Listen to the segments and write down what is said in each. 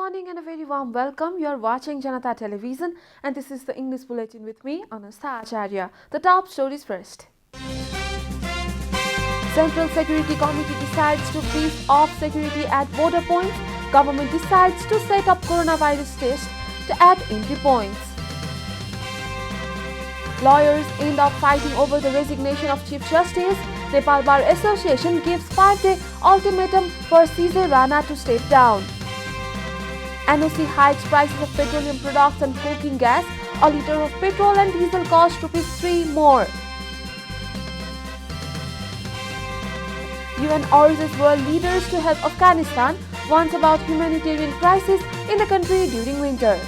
morning and a very warm welcome. You are watching Janata Television and this is the English Bulletin with me, Anustha Acharya. The top stories first. Central Security Committee decides to beef up security at border points. Government decides to set up coronavirus test to add entry points. Lawyers end up fighting over the resignation of Chief Justice. Nepal Bar Association gives 5-day ultimatum for CJ Rana to step down. NOC hikes prices of petroleum products and cooking gas. A litre of petrol and diesel cost ₹3 more. UN urges world leaders to help Afghanistan, warns about humanitarian crisis in the country during winter.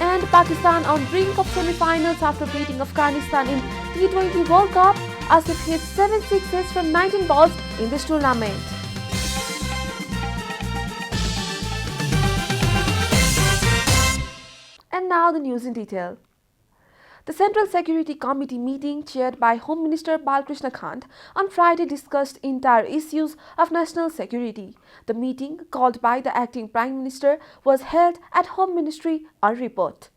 And Pakistan on brink of semi-finals after beating Afghanistan in T20 World Cup. Asif hits 7 sixes from 19 balls in this tournament. And now the news in detail. The Central Security Committee meeting chaired by Home Minister Balkrishna Khand on Friday discussed entire issues of national security. The meeting, called by the acting Prime Minister, was held at Home Ministry, a report.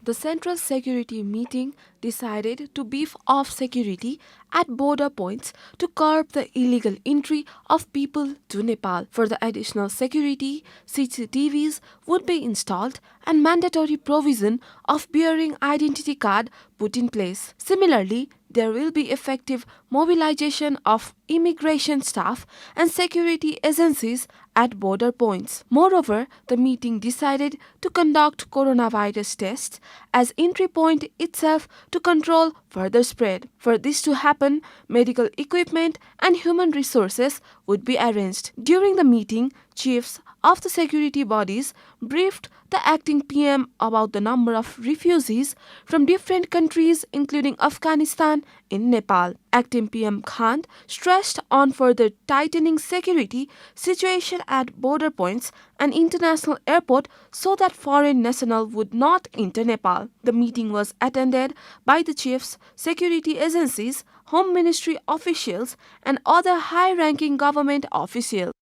The Central Security meeting decided to beef up security at border points to curb the illegal entry of people to Nepal. For the additional security, CCTVs would be installed and mandatory provision of bearing identity card put in place. Similarly, there will be effective mobilization of immigration staff and security agencies at border points. Moreover, the meeting decided to conduct coronavirus tests as entry point itself to control further spread. For this to happen, medical equipment and human resources would be arranged. During the meeting, chiefs of the security bodies briefed the acting PM about the number of refugees from different countries including Afghanistan in Nepal. Acting PM Khan stressed on further tightening security situation at border points and international airport so that foreign national would not enter Nepal. The meeting was attended by the chiefs, security agencies, Home Ministry officials and other high-ranking government officials.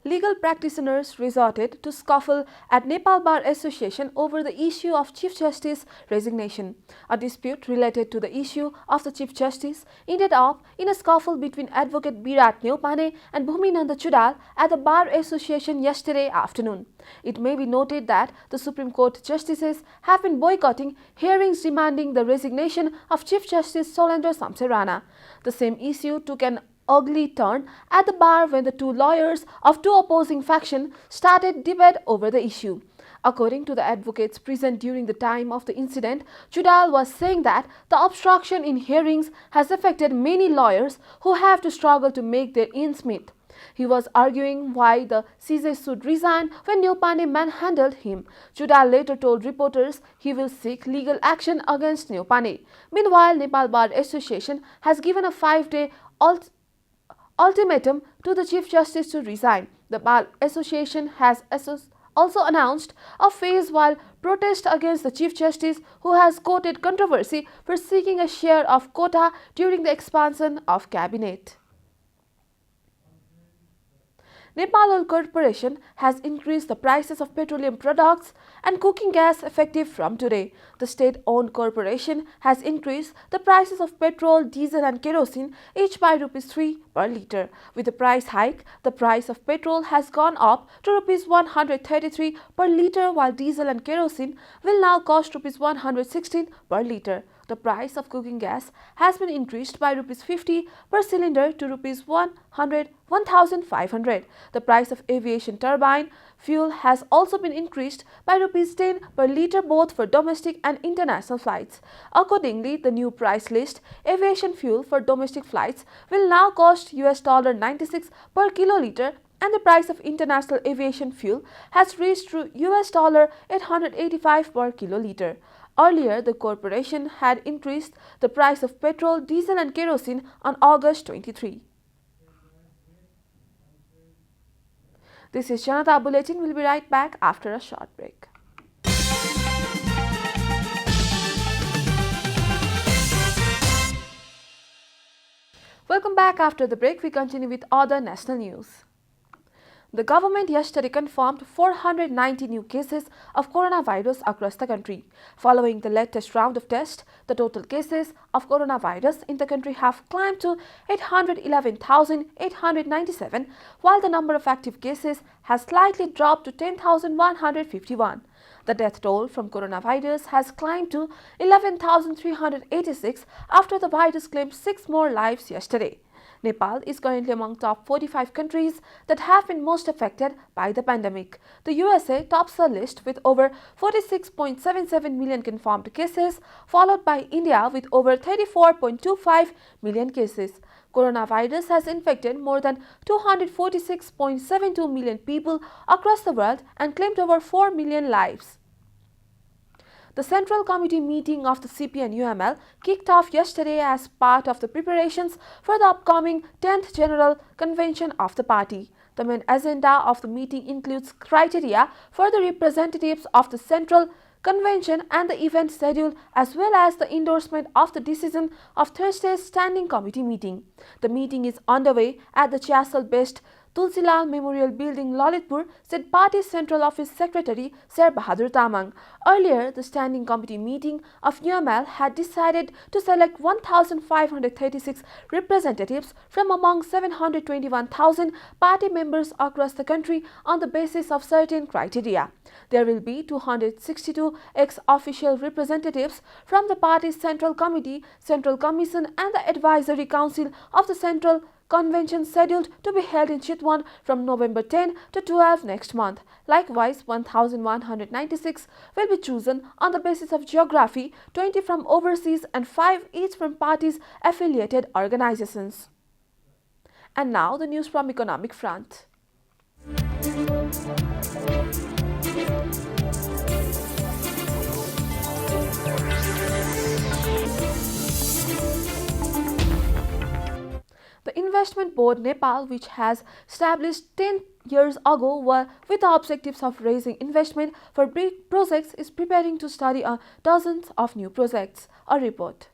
Legal practitioners resorted to scuffle at Nepal Bar Association over the issue of Chief Justice resignation. A dispute related to the issue of the Chief Justice ended up in a scuffle between Advocate Virat Neupane and Bhuminanda Chudal at the Bar Association yesterday afternoon. It may be noted that the Supreme Court justices have been boycotting hearings demanding the resignation of Chief Justice Solendra Samse Rana. The same issue took an ugly turn at the bar when the two lawyers of two opposing factions started debate over the issue. According to the advocates present during the time of the incident, Chudal was saying that the obstruction in hearings has affected many lawyers who have to struggle to make their ends meet. He was arguing why the CJ should resign when Neupane manhandled him. Chudal later told reporters he will seek legal action against Neupane. Meanwhile, Nepal Bar Association has given a 5-day ultimatum to the Chief Justice to resign. The Bar Association has also announced a phase-wide protest against the Chief Justice, who has quoted controversy for seeking a share of quota during the expansion of cabinet. Nepal Corporation has increased the prices of petroleum products and cooking gas effective from today. The state-owned corporation has increased the prices of petrol, diesel and kerosene each by ₹3 per litre. With the price hike, the price of petrol has gone up to ₹133 per litre, while diesel and kerosene will now cost ₹116 per litre. The price of cooking gas has been increased by ₹50 per cylinder to ₹1,500. The price of aviation turbine fuel has also been increased by ₹10 per litre both for domestic and international flights. Accordingly, the new price list, aviation fuel for domestic flights will now cost $96 per kiloliter, and the price of international aviation fuel has reached to $885 per kiloliter. Earlier, the corporation had increased the price of petrol, diesel and kerosene on August 23. This is Janata Bulletin. We'll be right back after a short break. Welcome Welcome back. After the break, we continue with other national news. The government yesterday confirmed 490 new cases of coronavirus across the country. Following the latest round of tests, the total cases of coronavirus in the country have climbed to 811,897, while the number of active cases has slightly dropped to 10,151. The death toll from coronavirus has climbed to 11,386 after the virus claimed 6 more lives yesterday. Nepal is currently among top 45 countries that have been most affected by the pandemic. The USA tops the list with over 46.77 million confirmed cases, followed by India with over 34.25 million cases. Coronavirus has infected more than 246.72 million people across the world and claimed over 4 million lives. The Central Committee meeting of the CP and UML kicked off yesterday as part of the preparations for the upcoming 10th General Convention of the party. The main agenda of the meeting includes criteria for the representatives of the Central Convention and the event schedule, as well as the endorsement of the decision of Thursday's Standing Committee meeting. The meeting is underway at the Chiasal-based Tulsilal Memorial Building, Lalitpur, said Party Central Office Secretary Sher Bahadur Tamang. Earlier, the Standing Committee meeting of UML had decided to select 1,536 representatives from among 721,000 party members across the country on the basis of certain criteria. There will be 262 ex-official representatives from the party's Central Committee, Central Commission and the Advisory Council of the Central Convention scheduled to be held in Chitwan from November 10 to 12 next month. Likewise, 1,196 will be chosen on the basis of geography, 20 from overseas and 5 each from parties' affiliated organizations. And now the news from economic front. The Investment Board Nepal, which has established 10 years ago with the objectives of raising investment for big projects, is preparing to study dozens of new projects. A report.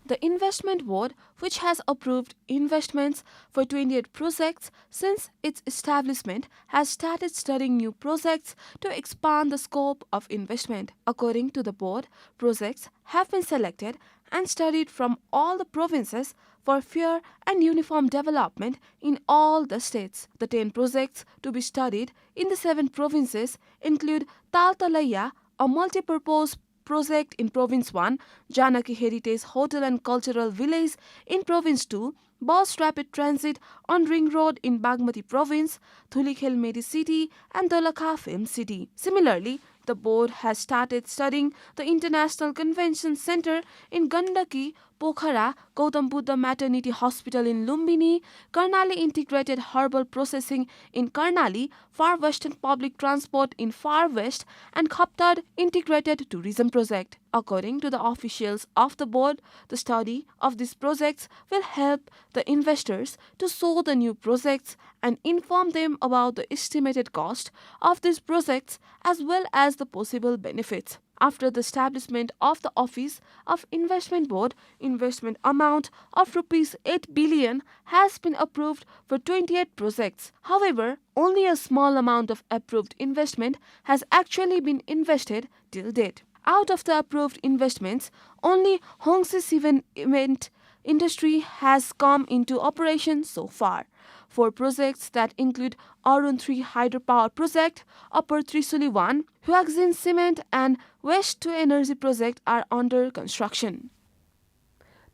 The Investment Board, which has approved investments for 28 projects since its establishment, has started studying new projects to expand the scope of investment. According to the board, projects have been selected and studied from all the provinces for fair and uniform development in all the states. The 10 projects to be studied in the 7 provinces include Taltalaya, a multi-purpose project in Province 1, Janaki Heritage Hotel and Cultural Village in Province 2, Bus Rapid Transit on Ring Road in Bagmati Province, Thulikhel Medi City and Dolakha Film City. Similarly, the board has started studying the International Convention Center in Gandaki, Pokhara, Gautam Buddha Maternity Hospital in Lumbini, Karnali Integrated Herbal Processing in Karnali, Far Western Public Transport in Far West, and Khaptad Integrated Tourism Project. According to the officials of the board, the study of these projects will help the investors to sow the new projects and inform them about the estimated cost of these projects as well as the possible benefits. After the establishment of the Office of Investment Board, investment amount of Rs 8 billion has been approved for 28 projects. However, only a small amount of approved investment has actually been invested till date. Out of the approved investments, only Hongse Cement industry has come into operation so far. 4 projects that include Arun 3 Hydropower Project, Upper Trisuli 1, Huaxin Cement and Waste to Energy Project are under construction.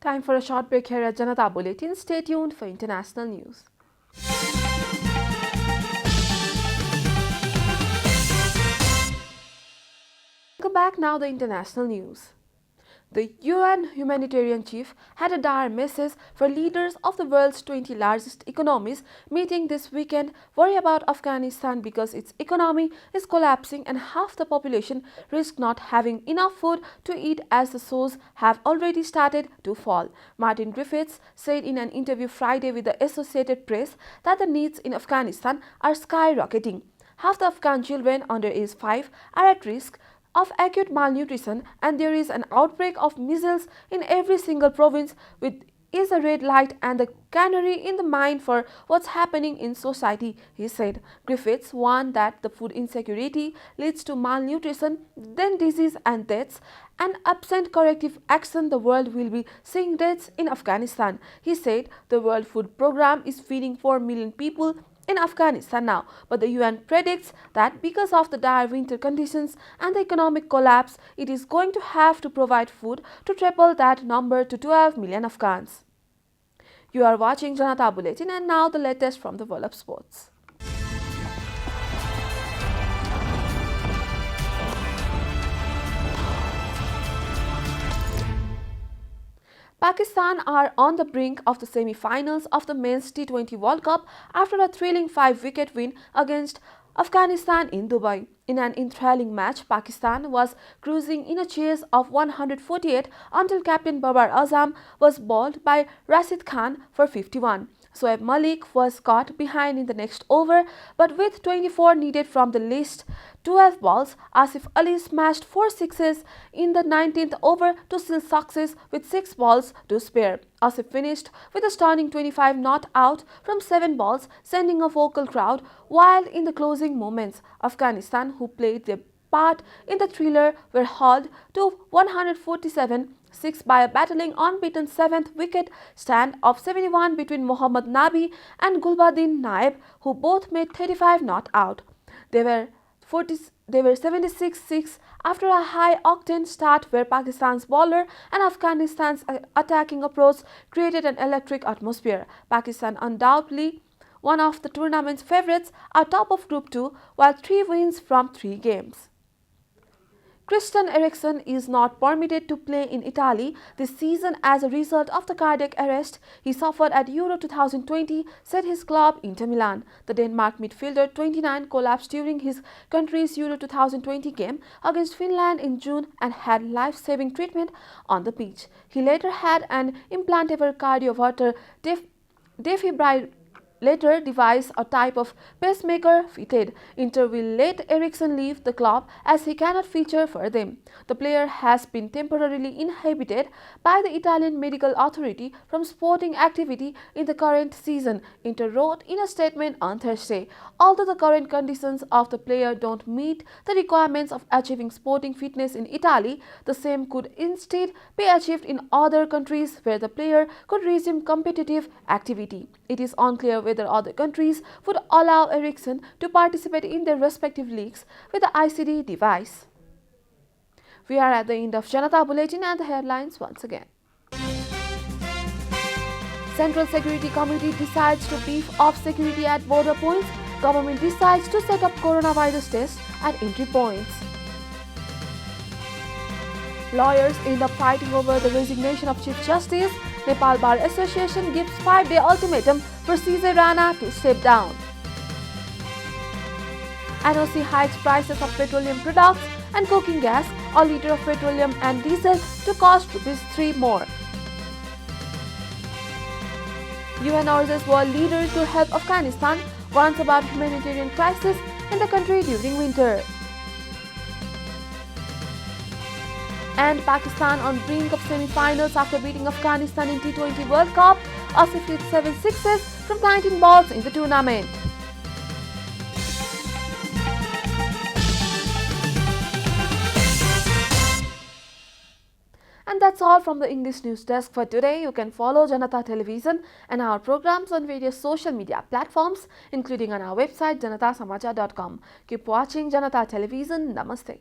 Time for a short break here at Janata Bulletin. Stay tuned for international news. Welcome back. Now the international news. The UN humanitarian chief had a dire message for leaders of the world's 20 largest economies meeting this weekend worry about Afghanistan because its economy is collapsing and half the population risk not having enough food to eat as the stores have already started to fall. Martin Griffiths said in an interview Friday with the Associated Press that the needs in Afghanistan are skyrocketing. Half the Afghan children under age 5 are at risk of acute malnutrition and there is an outbreak of measles in every single province with is a red light and the canary in the mine for what's happening in society, he said. Griffiths warned that the food insecurity leads to malnutrition, then disease and deaths, and absent corrective action, the world will be seeing deaths in Afghanistan. He said the World Food Programme is feeding 4 million people in Afghanistan now, but the UN predicts that because of the dire winter conditions and the economic collapse, it is going to have to provide food to triple that number to 12 million Afghans. You are watching Janata Bulletin, and now the latest from the world of sports. Pakistan are on the brink of the semi-finals of the Men's T20 World Cup after a thrilling 5-wicket win against Afghanistan in Dubai. In an enthralling match, Pakistan was cruising in a chase of 148 until captain Babar Azam was bowled by Rashid Khan for 51. Shoaib Malik was caught behind in the next over, but with 24 needed from the least 12 balls, Asif Ali smashed 4 sixes in the 19th over to seal success with 6 balls to spare. Asif finished with a stunning 25 not out from 7 balls, sending a vocal crowd, while in the closing moments, Afghanistan, who played their part in the thriller, were hauled to 147-6 by a battling unbeaten 7th wicket stand of 71 between Mohammad Nabi and Gulbuddin Naib, who both made 35 not out. They were 76-6 after a high-octane start where Pakistan's bowler and Afghanistan's attacking approach created an electric atmosphere. Pakistan, undoubtedly one of the tournament's favourites, are top of Group 2 while 3 wins from 3 games. Christian Eriksen is not permitted to play in Italy this season as a result of the cardiac arrest he suffered at Euro 2020, said his club Inter Milan. The Denmark midfielder 29 collapsed during his country's Euro 2020 game against Finland in June and had life-saving treatment on the pitch. He later had an implantable cardioverter defibrillator device, a type of pacemaker, fitted. Inter will let Eriksen leave the club as he cannot feature for them. The player has been temporarily inhibited by the Italian medical authority from sporting activity in the current season, Inter wrote in a statement on Thursday. Although the current conditions of the player don't meet the requirements of achieving sporting fitness in Italy, the same could instead be achieved in other countries where the player could resume competitive activity. It is unclear whether other countries would allow Eriksen to participate in their respective leagues with the ICD device. We are at the end of Janata Bulletin, and the headlines once again. Central Security Committee decides to beef up security at border points. Government decides to set up coronavirus tests at entry points. Lawyers end up fighting over the resignation of Chief Justice. Nepal Bar Association gives 5-day ultimatum for CJ Rana to step down. NOC hikes prices of petroleum products and cooking gas. A litre of petroleum and diesel to cost ₹3 more. UN urges world leaders to help Afghanistan, warns about humanitarian crisis in the country during winter. And Pakistan on brink of semi-finals after beating Afghanistan in T20 World Cup. Asif hit 7 sixes from 19 balls in the tournament. And that's all from the English News Desk for today. You can follow Janata Television and our programs on various social media platforms, including on our website janatasamachar.com. Keep watching Janata Television. Namaste.